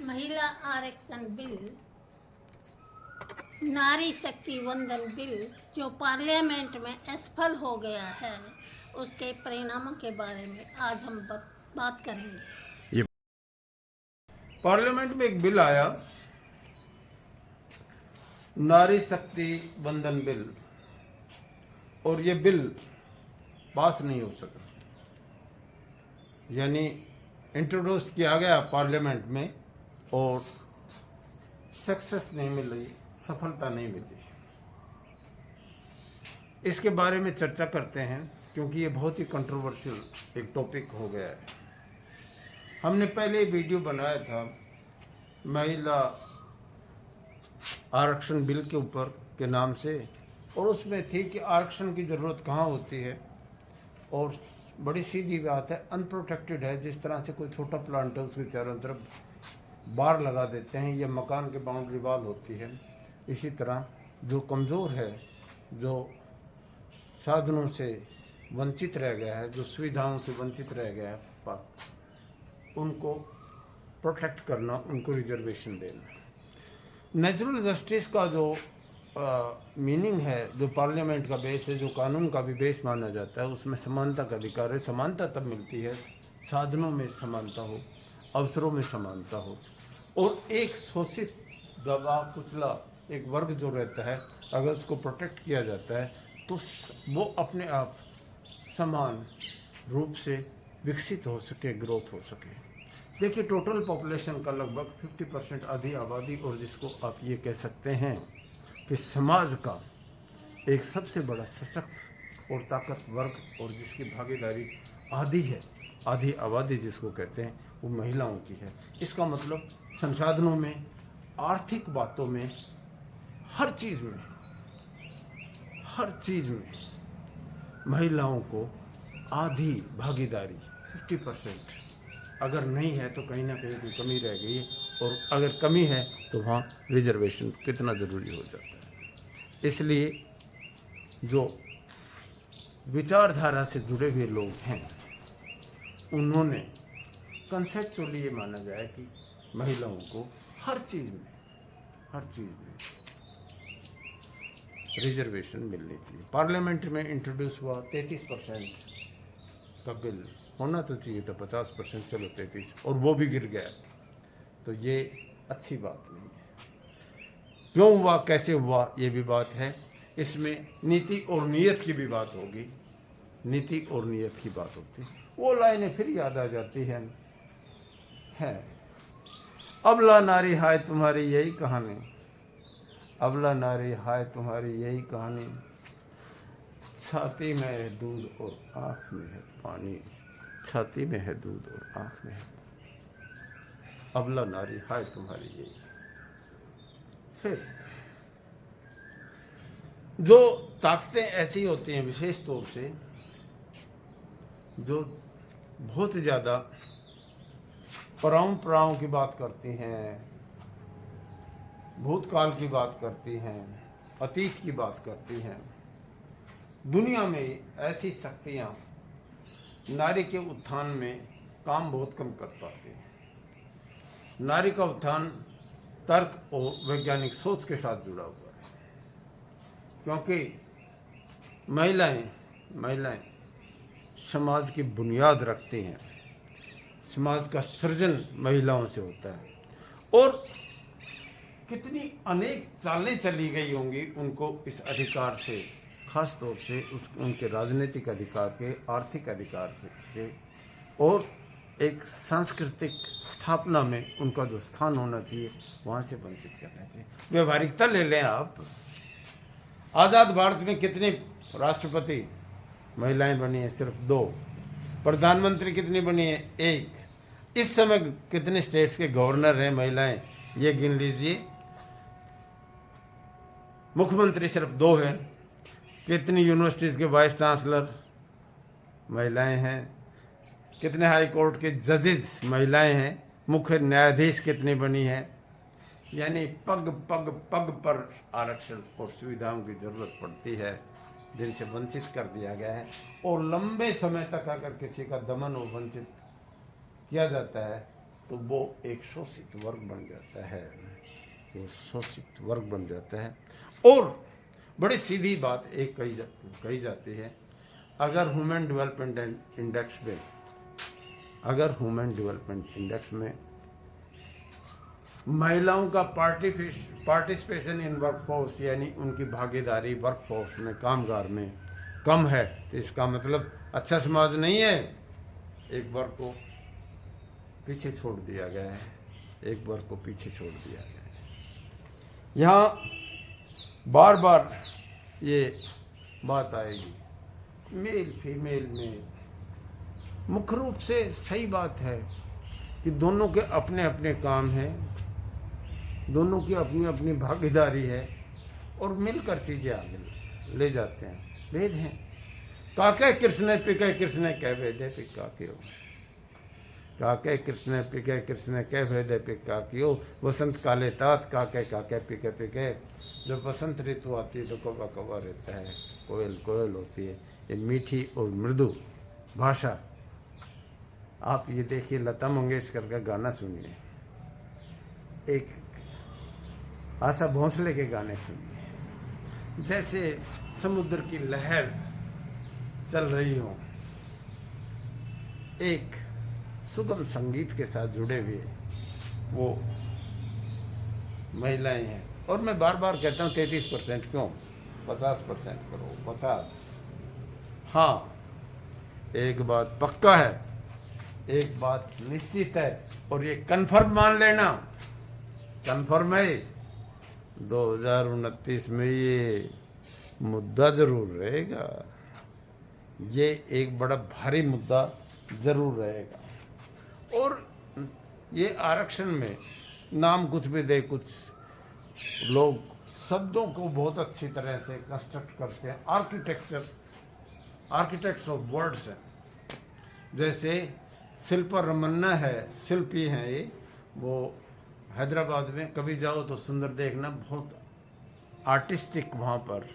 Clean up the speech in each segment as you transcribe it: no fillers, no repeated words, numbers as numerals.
महिला आरक्षण बिल, नारी शक्ति वंदन बिल जो पार्लियामेंट में असफल हो गया है, उसके परिणामों के बारे में आज हम बात करेंगे। ये पार्लियामेंट में एक बिल आया, नारी शक्ति वंदन बिल, और ये बिल पास नहीं हो सका। यानी इंट्रोड्यूस किया गया पार्लियामेंट में और सक्सेस नहीं मिली, सफलता नहीं मिली। इसके बारे में चर्चा करते हैं क्योंकि ये बहुत ही कंट्रोवर्शियल एक टॉपिक हो गया है। हमने पहले वीडियो बनाया था महिला आरक्षण बिल के ऊपर के नाम से, और उसमें थी कि आरक्षण की ज़रूरत कहाँ होती है, और बड़ी सीधी बात है, अनप्रोटेक्टेड है। जिस तरह से कोई छोटा प्लांट है उसके चारों तरफ बार लगा देते हैं या मकान के बाउंड्री वॉल होती है, इसी तरह जो कमज़ोर है, जो साधनों से वंचित रह गया है, जो सुविधाओं से वंचित रह गया है, उनको प्रोटेक्ट करना, उनको रिजर्वेशन देना। नेचुरल जस्टिस का जो मीनिंग है, जो पार्लियामेंट का बेस है, जो कानून का भी बेस माना जाता है, उसमें समानता का अधिकार है। समानता तब मिलती है साधनों में समानता हो, अवसरों में समानता हो, और एक शोषित दबा कुचला एक वर्ग जो रहता है, अगर उसको प्रोटेक्ट किया जाता है तो वो अपने आप समान रूप से विकसित हो सके, ग्रोथ हो सके। देखिए, टोटल पॉपुलेशन का लगभग 50% आधी आबादी, और जिसको आप ये कह सकते हैं कि समाज का एक सबसे बड़ा सशक्त और ताकत वर्ग, और जिसकी भागीदारी आधी है, आधी आबादी जिसको कहते हैं, वो महिलाओं की है। इसका मतलब संसाधनों में, आर्थिक बातों में, हर चीज़ में महिलाओं को आधी भागीदारी 50%, अगर नहीं है तो कहीं ना कहीं कोई कमी रह गई है, और अगर कमी है तो वहाँ रिजर्वेशन कितना ज़रूरी हो जाता है। इसलिए जो विचारधारा से जुड़े हुए लोग हैं, उन्होंने कंसेप्चुअली ये माना जाए कि महिलाओं को हर चीज़ में रिजर्वेशन मिलनी चाहिए। पार्लियामेंट में इंट्रोड्यूस हुआ 33% का बिल, होना तो चाहिए था 50%, चलो 33, और वो भी गिर गया, तो ये अच्छी बात नहीं है। क्यों हुआ, कैसे हुआ, ये भी बात है। इसमें नीति और नीयत की भी बात होगी, नीति और नीयत की बात होती है। वो लाइनें फिर याद आ जाती हैं, अबला नारी हाय तुम्हारी यही कहानी, अबला नारी हाय तुम्हारी यही कहानी, छाती में है दूध और आँख में है पानी, छाती में है दूध और आँख में है, अबला नारी हाय तुम्हारी यही। फिर जो ताकतें ऐसी होती हैं, विशेष तौर से जो बहुत ज़्यादा परंपराओं की बात करती हैं, भूतकाल की बात करती हैं, अतीत की बात करती हैं, दुनिया में ऐसी शक्तियाँ नारी के उत्थान में काम बहुत कम कर पाती हैं। नारी का उत्थान तर्क और वैज्ञानिक सोच के साथ जुड़ा हुआ है, क्योंकि महिलाएं समाज की बुनियाद रखती हैं। समाज का सृजन महिलाओं से होता है, और कितनी अनेक चालें चली गई होंगी उनको इस अधिकार से, खास तौर से उनके राजनीतिक अधिकार के, आर्थिक अधिकार के, और एक सांस्कृतिक स्थापना में उनका जो स्थान होना चाहिए, वहाँ से वंचित करना चाहिए। व्यवहारिकता ले लें आप, आज़ाद भारत में कितने राष्ट्रपति महिलाएं बनी हैं? सिर्फ 2। प्रधानमंत्री कितनी बनी है? 1। इस समय कितने स्टेट्स के गवर्नर हैं महिलाएं? ये गिन लीजिए। मुख्यमंत्री सिर्फ 2 हैं। कितनी यूनिवर्सिटीज़ के वाइस चांसलर महिलाएं हैं? कितने हाई कोर्ट के जजेस महिलाएं हैं? मुख्य न्यायाधीश कितनी बनी है? यानी पग पग पग पर आरक्षण और सुविधाओं की ज़रूरत पड़ती है, जिनसे वंचित कर दिया गया है। और लंबे समय तक अगर किसी का दमन और वंचित किया जाता है तो वो एक शोषित वर्ग बन जाता है, वो शोषित वर्ग बन जाता है। और बड़ी सीधी बात एक कही जाती है, अगर ह्यूमन डेवलपमेंट इंडेक्स में महिलाओं का पार्टिसिपेशन इन वर्कफोर्स यानी उनकी भागीदारी वर्कफोर्स में, कामगार में कम है, तो इसका मतलब अच्छा समाज नहीं है। एक वर्ग को पीछे छोड़ दिया गया है, एक वर्ग को पीछे छोड़ दिया गया है। यहाँ बार बार ये बात आएगी, मेल फीमेल में मुख्य रूप से सही बात है कि दोनों के अपने अपने काम हैं, दोनों की अपनी अपनी भागीदारी है और मिलकर चीज़ें आगे ले जाते हैं। भेद हैं, काके कृष्ण पिके कृष्ण कह भेदे पिका क्यों, काके कृष्ण पिके कृष्ण कह भेदे पिका क्यों, वसंत काले तात काके काके पिके पिके। जब बसंत ऋतु आती है तो कौवा कौवा रहता है, कोयल कोयल होती है। ये मीठी और मृदु भाषा, आप ये देखिए लता मंगेशकर का गाना सुनिए, एक आशा भोंसले के गाने सुनिए, जैसे समुद्र की लहर चल रही हो, एक सुगम संगीत के साथ जुड़े हुए वो महिलाएं हैं। और मैं बार बार कहता हूँ 33% क्यों, 50% करो, 50। हाँ, एक बात पक्का है, एक बात निश्चित है, और ये कन्फर्म मान लेना, कन्फर्म है, 2029 में ये मुद्दा जरूर रहेगा, ये एक बड़ा भारी मुद्दा जरूर रहेगा। और ये आरक्षण में नाम कुछ भी दे, कुछ लोग शब्दों को बहुत अच्छी तरह से कंस्ट्रक्ट करते हैं, आर्किटेक्ट्स ऑफ वर्ड्स हैं। जैसे शिल्पा रमन्ना है, शिल्पी हैं ये, वो हैदराबाद में कभी जाओ तो सुंदर देखना, बहुत आर्टिस्टिक वहाँ पर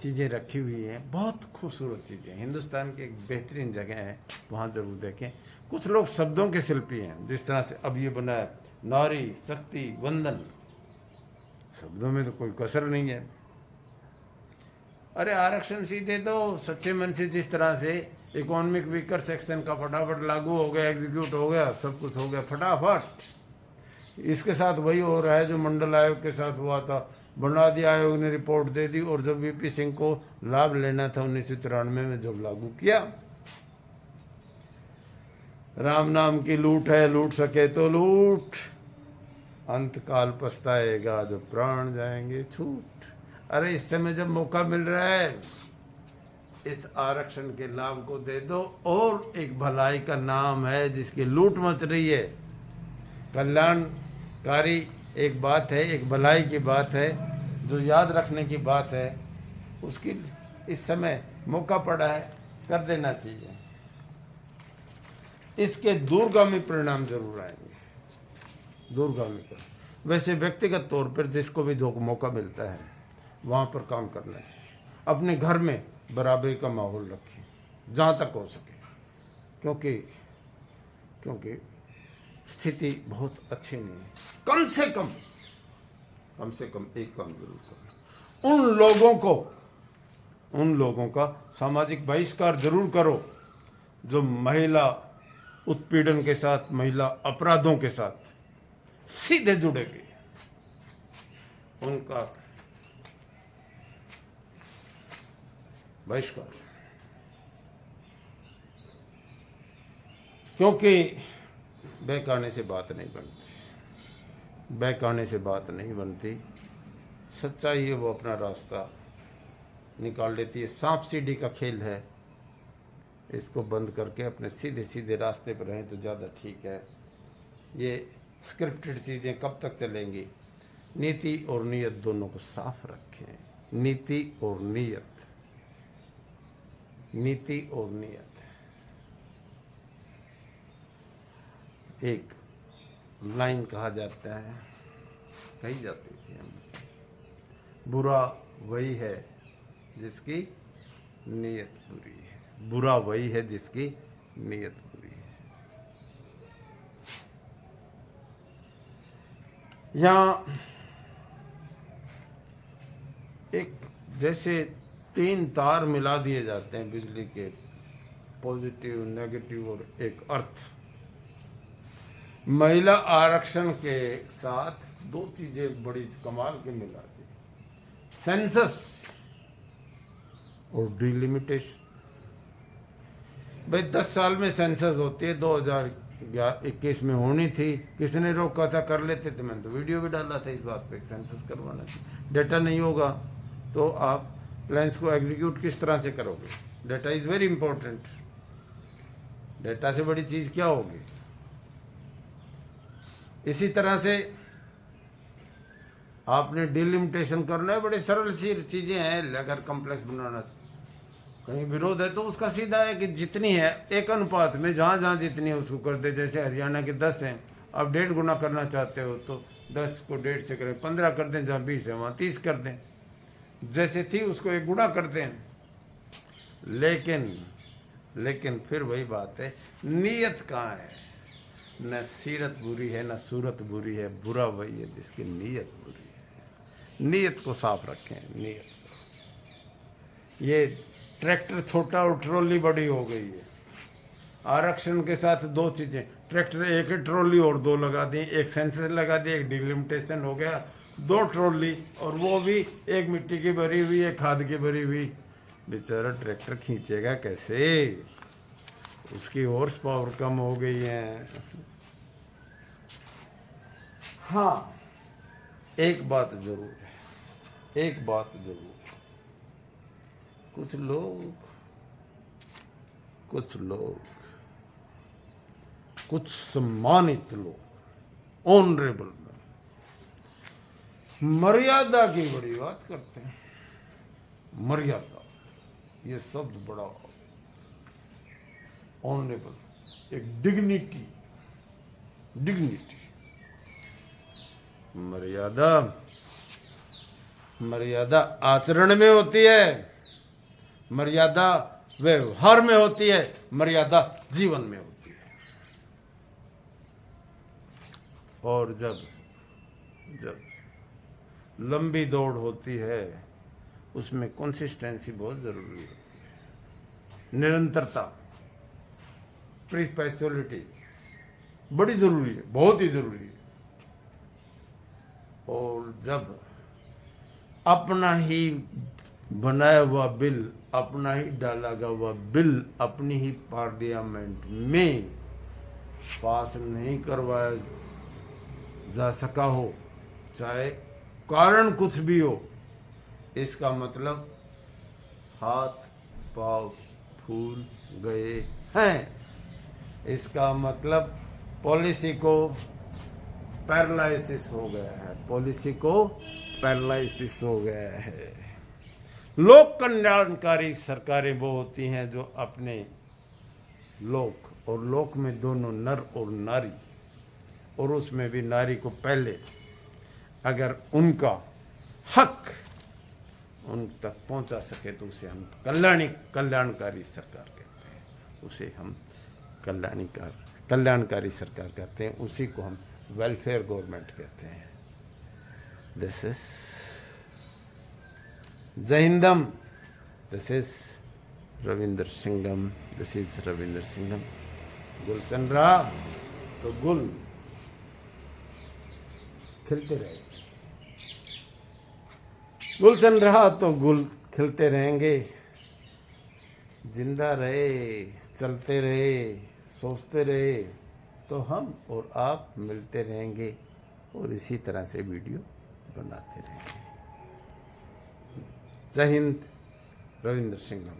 चीज़ें रखी हुई हैं, बहुत खूबसूरत चीज़ें। हिंदुस्तान की एक बेहतरीन जगह है, वहाँ ज़रूर देखें। कुछ लोग शब्दों के शिल्पी हैं, जिस तरह से अब ये बना है नारी शक्ति वंदन, शब्दों में तो कोई कसर नहीं है। अरे आरक्षण सीधे दो सच्चे मन से, जिस तरह से इकोनॉमिक वीकर सेक्शन का फटाफट लागू हो गया, एग्जीक्यूट हो गया, सब कुछ हो गया फटाफट। इसके साथ वही हो रहा है जो मंडल आयोग के साथ हुआ था, बुनियादी आयोग ने रिपोर्ट दे दी और जब वीपी सिंह को लाभ लेना था 1993 में जब लागू किया, राम नाम की लूट है, लूट सके तो लूट, अंत काल पछताएगा जब प्राण जाएंगे छूट। अरे इस समय जब मौका मिल रहा है, इस आरक्षण के लाभ को दे दो। और एक भलाई का नाम है जिसकी लूट मच रही है, कल्याणकारी एक बात है, एक भलाई की बात है, जो याद रखने की बात है, उसकी इस समय मौका पड़ा है, कर देना चाहिए। इसके दूरगामी परिणाम जरूर आएंगे, दूरगामी परिणाम। वैसे व्यक्तिगत तौर पर जिसको भी जो मौका मिलता है वहाँ पर काम करना चाहिए। अपने घर में बराबरी का माहौल रखिए जहाँ तक हो सके, क्योंकि स्थिति बहुत अच्छी नहीं है। कम से कम एक काम जरूर करो, उन लोगों का सामाजिक बहिष्कार जरूर करो जो महिला उत्पीड़न के साथ, महिला अपराधों के साथ सीधे जुड़े हुए, उनका बहिष्कार। क्योंकि बहकाने से बात नहीं बनती, सच्चाई है वो अपना रास्ता निकाल लेती है। सांप सीढ़ी का खेल है, इसको बंद करके अपने सीधे सीधे रास्ते पर रहें तो ज़्यादा ठीक है। ये स्क्रिप्टेड चीज़ें कब तक चलेंगी? नीति और नीयत दोनों को साफ रखें, नीति और नीयत। एक लाइन कही जाती थी हमसे, बुरा वही है जिसकी नीयत बुरी है, बुरी है। यहाँ एक जैसे 3 तार मिला दिए जाते हैं बिजली के, पॉजिटिव, नेगेटिव और एक अर्थ। महिला आरक्षण के साथ 2 चीजें बड़ी कमाल के मिला दी, सेंसस और डिलिमिटेशन। भाई 10 साल में सेंसस होती है, 2021 में होनी थी, किसने रोका था? कर लेते थे। मैंने तो वीडियो भी डाला था इस बात पे, सेंसस करवाना चाहिए। डेटा नहीं होगा तो आप प्लान्स को एग्जीक्यूट किस तरह से करोगे? Data is very important. Data से बड़ी चीज क्या होगी? इसी तरह से आपने डिलिमिटेशन करना है, बड़े सरल सी चीजें हैं, अगर कॉम्प्लेक्स बनाना कहीं विरोध है तो उसका सीधा है कि जितनी है एक अनुपात में, जहां जहां जितनी है उसको कर दे। जैसे हरियाणा के 10 हैं, आप 1.5 गुना करना चाहते हो तो 10 को 1.5 से करें, 15 कर दें, जहां 20 है वहां 30 कर दें, जैसे थी उसको 1 गुना कर दें। लेकिन फिर वही बात है, नीयत कहाँ है? न सीरत बुरी है न सूरत बुरी है, बुरा वही है जिसकी नीयत बुरी है। नीयत को साफ रखें, नीयत को। ये ट्रैक्टर छोटा और ट्रॉली बड़ी हो गई है। आरक्षण के साथ 2 चीजें, ट्रैक्टर एक ट्रॉली और 2 लगा दी, एक सेंसस लगा दी, एक डिलिमिटेशन हो गया, 2 ट्रॉली, और वो भी एक मिट्टी की भरी हुई, एक खाद की भरी हुई। बेचारा ट्रैक्टर खींचेगा कैसे? उसकी हॉर्स पावर कम हो गई है। हाँ, एक बात जरूर है, एक बात जरूर है, कुछ लोग कुछ सम्मानित लोग, ऑनरेबल में मर्यादा की बड़ी बात करते हैं। मर्यादा, ये शब्द बड़ा ऑनरेबल, एक डिग्निटी। मर्यादा आचरण में होती है, मर्यादा व्यवहार में होती है, मर्यादा जीवन में होती है। और जब लंबी दौड़ होती है उसमें कंसिस्टेंसी बहुत जरूरी होती है, निरंतरता, परपेचुअलिटी बड़ी जरूरी है, बहुत ही जरूरी है। और जब अपना ही बनाया हुआ बिल, अपना ही डाला हुआ बिल अपनी ही पार्लियामेंट में पास नहीं करवाया जा सका हो, चाहे कारण कुछ भी हो, इसका मतलब हाथ पांव फूल गए हैं। इसका मतलब पॉलिसी को पैरालिसिस हो गया है, पॉलिसी को पैरालिसिस हो गया है। लोक कल्याणकारी सरकारें वो होती हैं जो अपने लोक, और लोक में दोनों नर और नारी, और उसमें भी नारी को पहले, अगर उनका हक उन तक पहुंचा सके तो उसे हम कल्याणकारी सरकार कहते हैं, उसे हम कल्याणकारी सरकार कहते हैं, उसी को हम वेलफेयर गवर्नमेंट कहते हैं। This is Jai Hindam, this is Ravindra Singham, this is Ravindra Singham. गुलशन रहा तो गुल खिलते रहे, गुलशन रहा तो गुल खिलते रहेंगे। जिंदा रहे, चलते रहे, सोचते रहे तो हम और आप मिलते रहेंगे और इसी तरह से वीडियो बनाते रहेंगे। जय हिंद, रविंद्र सिंघम।